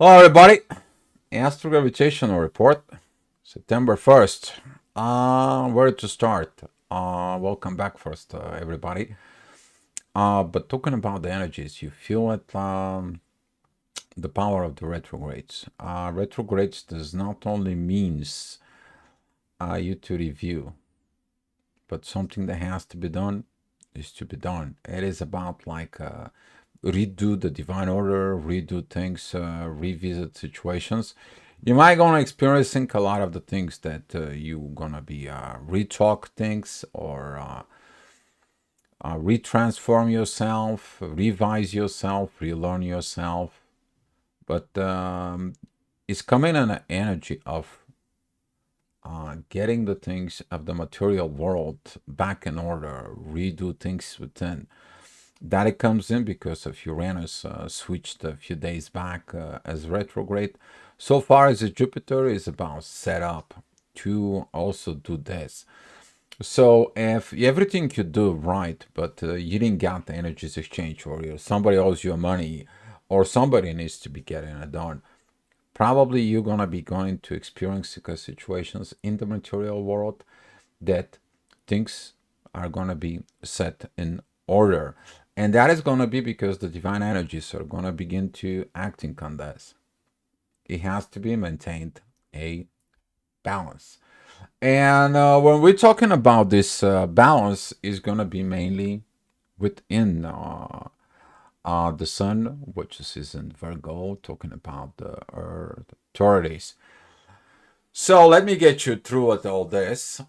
Hello, everybody. Astro-gravitational report, September 1st. Where to start? Welcome back first, everybody. But talking about the energies, you feel it, the power of the retrogrades. Retrogrades does not only means you to review, but something that has to be done is to be done. It is about like redo the divine order, redo things, revisit situations. You might gonna experiencing a lot of the things that you gonna be retalk things or retransform yourself, revise yourself, relearn yourself. But it's coming in an energy of getting the things of the material world back in order, redo things within. That it comes in because of Uranus switched a few days back as retrograde. So far as Jupiter is about set up to also do this. So if everything you do right, but you didn't get the energies exchange, or somebody owes you money, or somebody needs to be getting it done, probably you're gonna be going to experience situations in the material world that things are gonna be set in order. And that is gonna be because the divine energies are gonna begin to acting on this. It has to be maintained a balance. And when we're talking about this balance, is gonna be mainly within the sun, which is in Virgo, talking about the Earth authorities. So let me get you through with all this.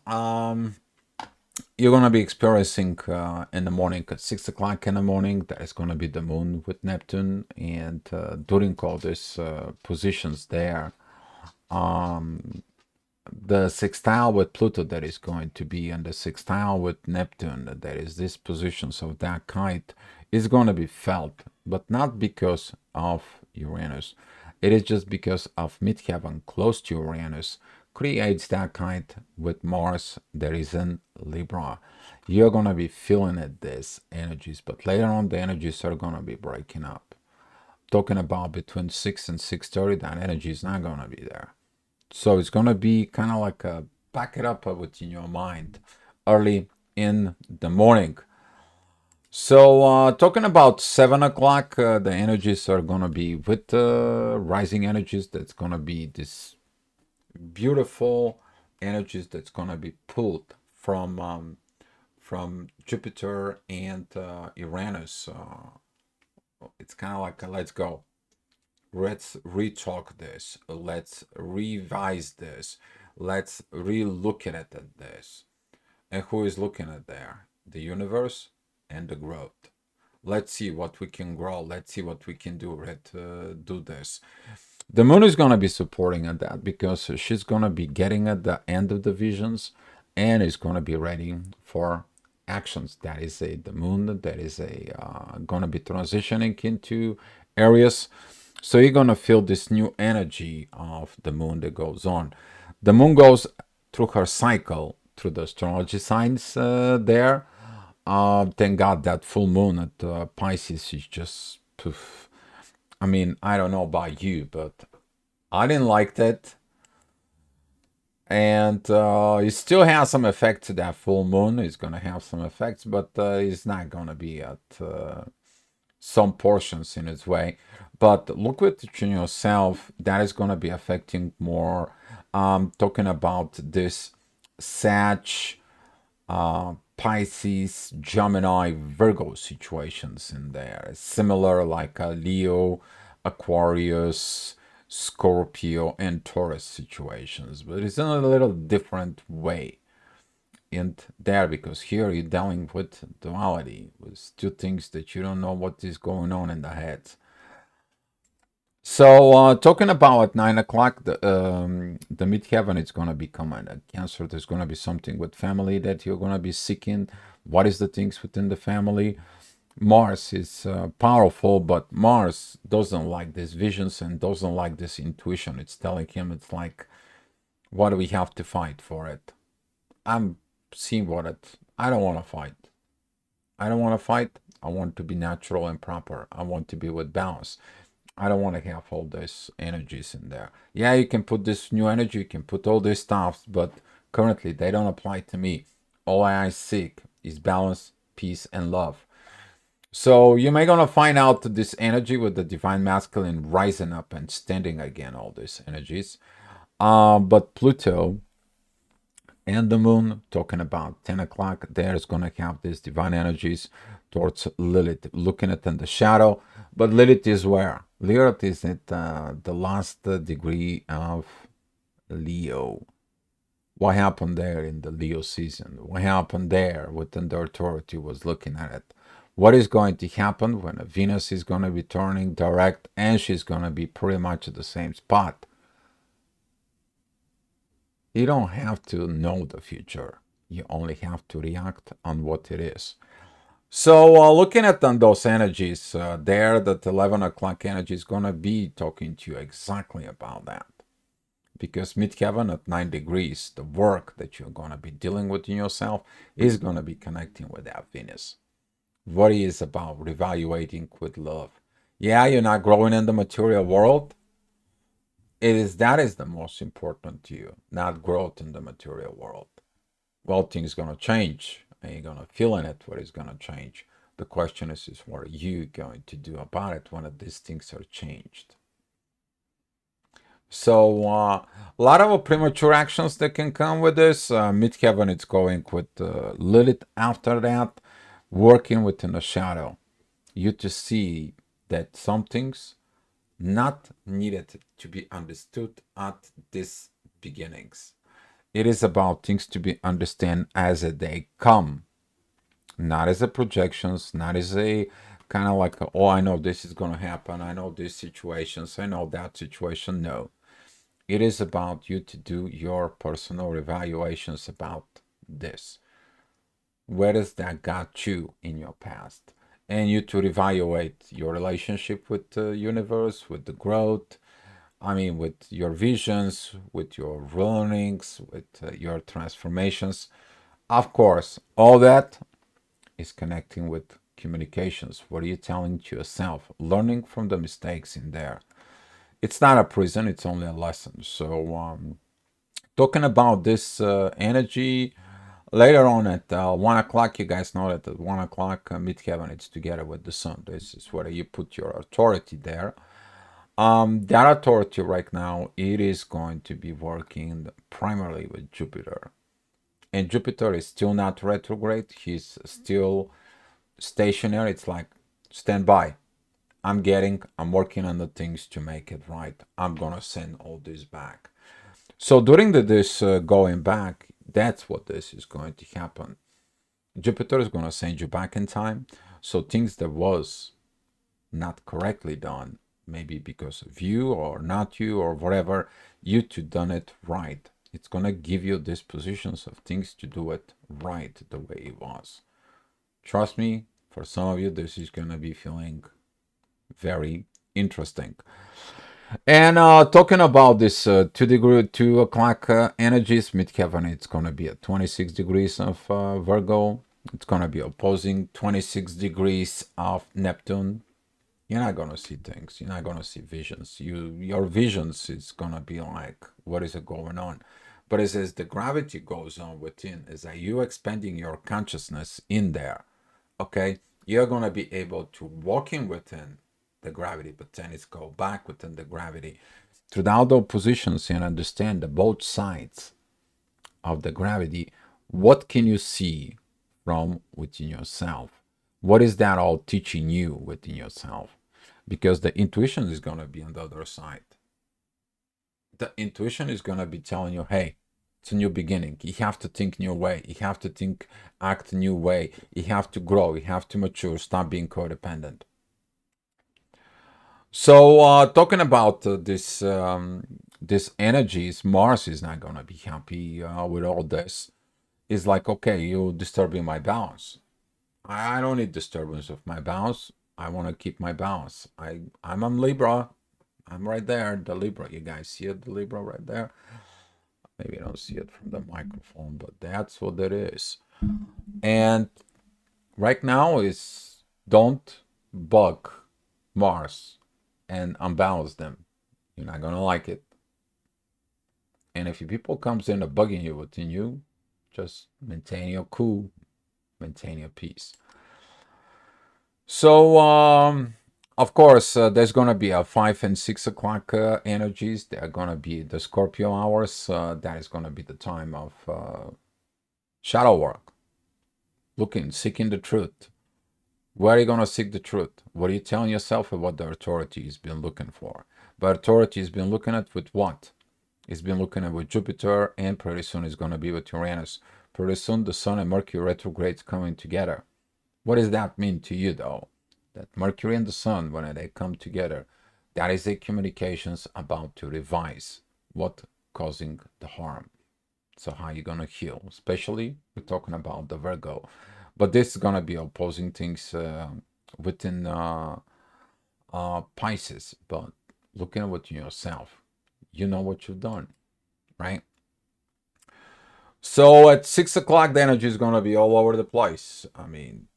You're gonna be experiencing in the morning at 6 o'clock in the morning. That is gonna be the moon with Neptune, and during all these positions there, um, the sextile with Pluto that is going to be, and the sextile with Neptune, that is this positions of that kind, is going to be felt, but not because of Uranus. It is just because of midheaven close to Uranus creates that kind with Mars that is in Libra. You're going to be feeling it, these energies, but later on the energies are going to be breaking up. Talking about between 6 and 6:30, that energy is not going to be there. So it's gonna be kind of like a back it up within your mind early in the morning. So talking about 7 o'clock, the energies are gonna be with rising energies. That's gonna be this beautiful energies that's gonna be pulled from Jupiter and Uranus. It's kind of like a let's go. Let's retalk this. Let's revise this. Let's re-look at this. And who is looking at there? The universe and the growth. Let's see what we can grow. Let's see what we can do. Let's do this. The moon is going to be supporting at that because she's going to be getting at the end of the visions and is going to be ready for actions. That is the moon that is going to be transitioning into areas. So you're going to feel this new energy of the moon that goes on. The moon goes through her cycle through the astrology signs there. Thank God that full moon at Pisces is just poof. I mean, I don't know about you, but I didn't like that. And it still has some effect to that full moon. It's going to have some effects, but it's not going to be at some portions in its way. But look within yourself, that is going to be affecting more. Talking about this Sag, Pisces, Gemini, Virgo situations in there. Similar like Leo, Aquarius, Scorpio, and Taurus situations. But it's in a little different way in there because here you're dealing with duality, with two things that you don't know what is going on in the head. So talking about at 9 o'clock, the midheaven is gonna become a Cancer. There's gonna be something with family that you're gonna be seeking. What is the things within the family? Mars is powerful, but Mars doesn't like these visions and doesn't like this intuition. It's telling him it's like, what do we have to fight for it? I'm seeing what it. I don't want to fight. I don't want to fight. I want to be natural and proper. I want to be with balance. I don't want to have all these energies in there. Yeah, you can put this new energy, you can put all these stuffs, but currently they don't apply to me. All I seek is balance, peace, and love. So you may gonna find out this energy with the divine masculine rising up and standing again, all these energies. But Pluto and the moon, talking about 10 o'clock, there's gonna have these divine energies towards Lilith, looking at in the shadow. But Lilith is where? Lilith is at the last degree of Leo. What happened there in the Leo season? What happened there within the authority was looking at it. What is going to happen when Venus is going to be turning direct and she's going to be pretty much at the same spot? You don't have to know the future. You only have to react on what it is. So looking at those energies there, that 11 o'clock energy is going to be talking to you exactly about that. Because midheaven at 9 degrees, the work that you're going to be dealing with in yourself is going to be connecting with that Venus. What is about reevaluating with love. Yeah, you're not growing in the material world. That is the most important to you, not growth in the material world. Well, things gonna change, and you're gonna feel in it what is gonna change. The question is what are you going to do about it when these things are changed? So a lot of premature actions that can come with this. Midheaven, it's going with Lilith after that, working within the shadow. You to see that some things not needed to be understood at these beginnings. It is about things to be understand as they come, not as a projections, not as a kind of like, oh, I know this is going to happen. I know these situations. I know that situation. No, it is about you to do your personal evaluations about this. Where does that got you in your past? And you to evaluate your relationship with the universe, with the growth, I mean, with your visions, with your learnings, with your transformations. Of course, all that is connecting with communications. What are you telling to yourself? Learning from the mistakes in there. It's not a prison, it's only a lesson. So, talking about this energy, later on at 1 o'clock, you guys know that at 1 o'clock, midheaven, it's together with the sun. This is where you put your authority there. That authority right now, it is going to be working primarily with Jupiter. And Jupiter is still not retrograde. He's still stationary. It's like, stand by. I'm working on the things to make it right. I'm going to send all this back. So during this going back, that's what this is going to happen. Jupiter is going to send you back in time. So things that was not correctly done, maybe because of you or not you or whatever, you to done it right. It's going to give you these positions of things to do it right the way it was. Trust me, for some of you, this is going to be feeling very interesting. And talking about this 2 o'clock energies, midheaven, it's going to be at 26 degrees of Virgo. It's going to be opposing 26 degrees of Neptune. You're not going to see things. You're not going to see visions. Your visions is going to be like, what is it going on? But as the gravity goes on within, is that you expanding your consciousness in there, okay? You're going to be able to walk in within the gravity, but then it's go back within the gravity throughout those positions and understand the both sides of the gravity. What can you see from within yourself? What is that all teaching you within yourself? Because the intuition is going to be on the other side. The intuition is going to be telling you, hey, it's a new beginning. You have to think new way. You have to think, act new way. You have to grow. You have to mature. Stop being codependent. So talking about this energies, Mars is not gonna be happy with all this. It's like, okay, you're disturbing my balance. I don't need disturbance of my balance. I want to keep my balance. I'm on Libra. I'm right there, the Libra. You guys see it, the Libra right there? Maybe you don't see it from the microphone, but that's what it is. And right now is don't bug Mars. and unbalance them. You're not gonna like it. And if people comes in and bugging you within you, just maintain your cool, maintain your peace. So, of course, there's gonna be a 5 and 6 o'clock energies. They are gonna be the Scorpio hours. That is gonna be the time of shadow work, looking, seeking the truth. Where are you going to seek the truth? What are you telling yourself about the authority has been looking for? But authority has been looking at with what? It's been looking at with Jupiter, and pretty soon it's going to be with Uranus. Pretty soon the Sun and Mercury retrogrades coming together. What does that mean to you, though? That Mercury and the Sun, when they come together, that is the communications about to revise what causing the harm. So how you gonna heal? Especially we're talking about the Virgo, but this is gonna be opposing things within Pisces. But looking at what yourself, you know what you've done, right? So at 6 o'clock, the energy is gonna be all over the place. I mean,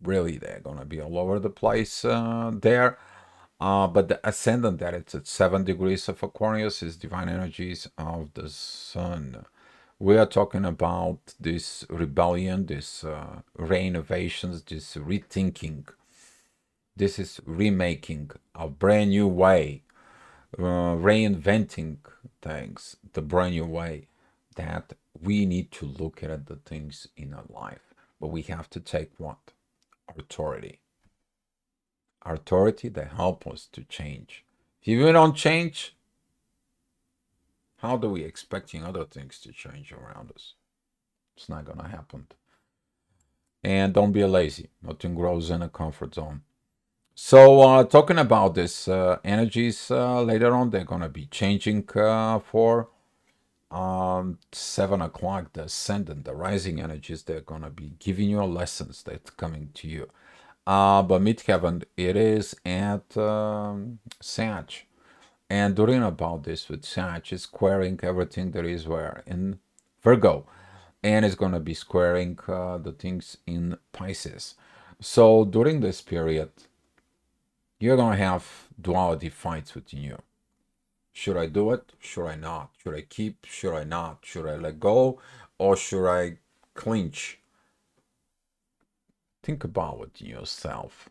really, they're gonna be all over the place there. But the ascendant that it's at 7 degrees of Aquarius is divine energies of the Sun. We are talking about this rebellion, this renovations, this rethinking. This is remaking a brand new way, reinventing things, the brand new way that we need to look at the things in our life. But we have to take what? Authority. Authority that help us to change. If we don't change, how do we expecting other things to change around us? It's not gonna happen. And don't be lazy. Nothing grows in a comfort zone. So talking about this energies later on, they're gonna be changing for 7 o'clock. The ascendant, the rising energies, they're gonna be giving you lessons that's coming to you. But midheaven, it is at Sag. And during about this with Sag, is squaring everything there is where in Virgo, and it's going to be squaring the things in Pisces. So during this period, you're going to have duality fights within you. Should I do it? Should I not? Should I keep? Should I not? Should I let go? Or should I clinch? Think about it yourself.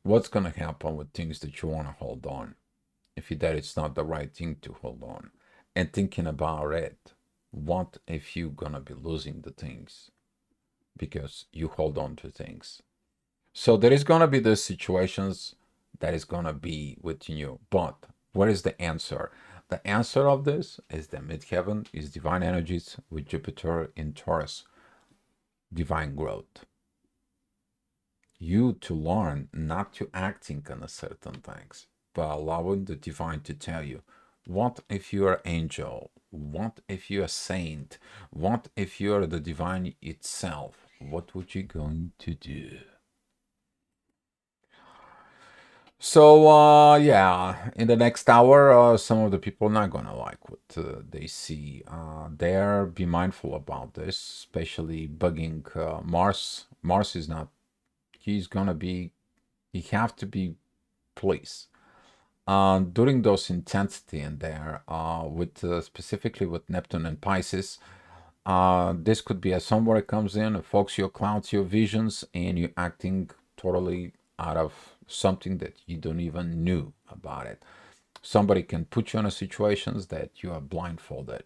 What's going to happen with things that you want to hold on if that it's not the right thing to hold on? And thinking about it, what if you're going to be losing the things because you hold on to things? So there is going to be the situations that is going to be within you. But what is the answer? The answer of this is the midheaven is divine energies with Jupiter in Taurus, divine growth. You to learn not to acting on a certain things, but allowing the divine to tell you, what if you are angel? What if you are saint? What if you are the divine itself? What would you going to do? So yeah, in the next hour, some of the people not gonna like what they see. There, be mindful about this, especially bugging Mars. Mars is not. He's gonna be. He have to be pleased. During those intensity in there, with specifically with Neptune and Pisces, this could be a somewhere it comes in, it focuses your clouds, your visions, and you're acting totally out of something that you don't even knew about it. Somebody can put you in a situations that you are blindfolded.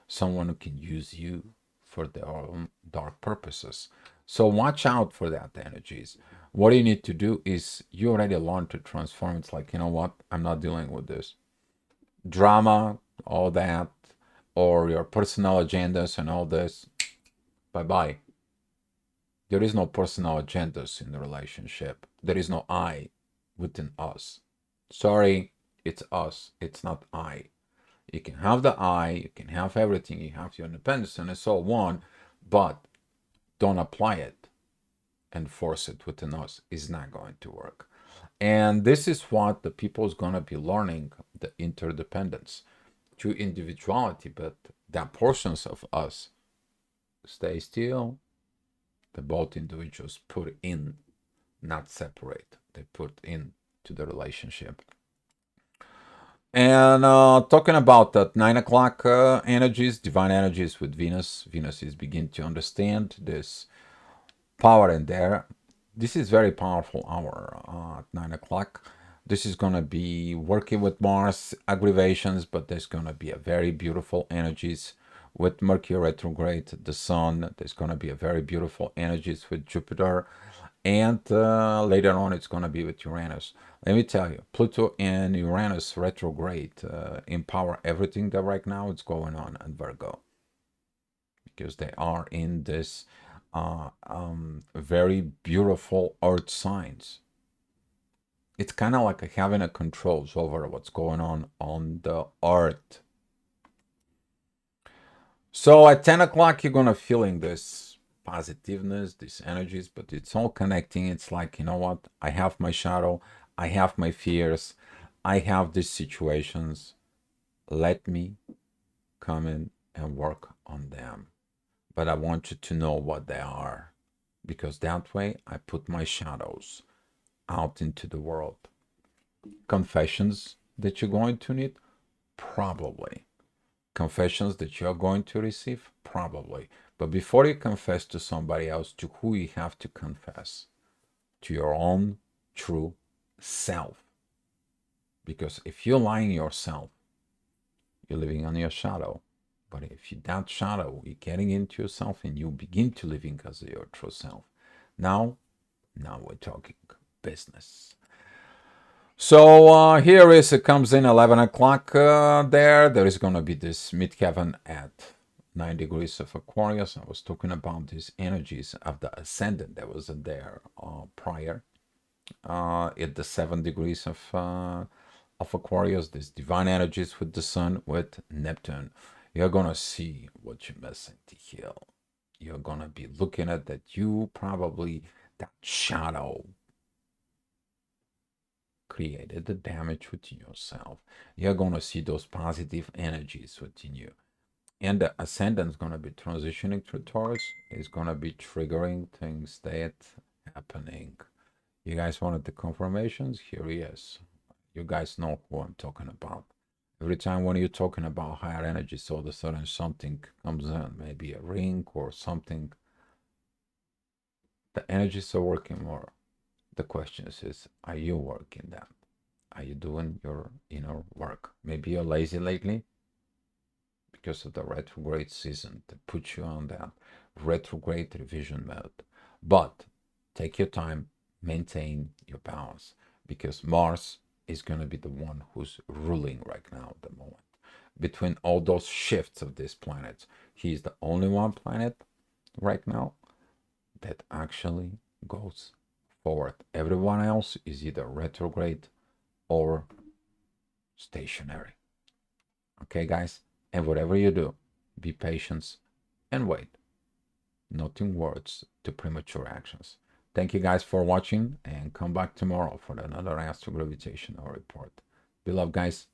Someone can use you for their own dark purposes. So watch out for that energies. What you need to do is you already learned to transform. It's like, you know what? I'm not dealing with this drama, all that, or your personal agendas and all this. Bye bye. There is no personal agendas in the relationship. There is no I within us. Sorry, it's us. It's not I. You can have the I, you can have everything, you have your independence and so on, but don't apply it and force it within us. It's not going to work. And this is what the people is going to be learning, the interdependence to individuality, but that portions of us stay still. The both individuals put in, not separate. They put in to the relationship. And talking about that 9 o'clock energies, divine energies with Venus. Venus is beginning to understand this power in there. This is very powerful hour at 9 o'clock. This is going to be working with Mars aggravations, but there's going to be a very beautiful energies with Mercury retrograde, the Sun. There's going to be a very beautiful energies with Jupiter, and later on it's going to be with Uranus. Let me tell you, Pluto and Uranus retrograde empower everything that right now is going on in Virgo, because they are in this very beautiful earth signs. It's kind of like having a controls over what's going on the earth. So at 10 o'clock, you're going to feeling this positiveness, these energies, but it's all connecting. It's like, you know what? I have my shadow. I have my fears. I have these situations. Let me come in and work on them. But I want you to know what they are, because that way I put my shadows out into the world. Confessions that you're going to need? Probably. Confessions that you're going to receive? Probably. But before you confess to somebody else, to who you have to confess? To your own true self. Because if you're lying yourself, you're living on your shadow. But if you that shadow, you're getting into yourself and you begin to living as your true self. Now we're talking business. So here is, it comes in 11 o'clock there is going to be this midheaven at 9 degrees of Aquarius. I was talking about these energies of the ascendant that was there prior at the 7 degrees of Aquarius, these divine energies with the sun, with Neptune. You're going to see what you're missing to heal. You're going to be looking at that you probably, that shadow created the damage within yourself. You're going to see those positive energies within you. And the ascendant is going to be transitioning through Taurus. It's going to be triggering things that happening. You guys wanted the confirmations? Here he is. You guys know who I'm talking about. Every time when you're talking about higher energies, all of a sudden something comes in, maybe a ring or something. The energies are working more. The question is, are you working that? Are you doing your inner work? Maybe you're lazy lately because of the retrograde season that puts you on that retrograde revision mode. But take your time, maintain your balance, because Mars is going to be the one who's ruling right now at the moment. Between all those shifts of these planets, he's the only one planet right now that actually goes forward. Everyone else is either retrograde or stationary. Okay, guys? And whatever you do, be patient and wait. Not in words to premature actions. Thank you guys for watching, and come back tomorrow for another astro-gravitational report. Beloved guys,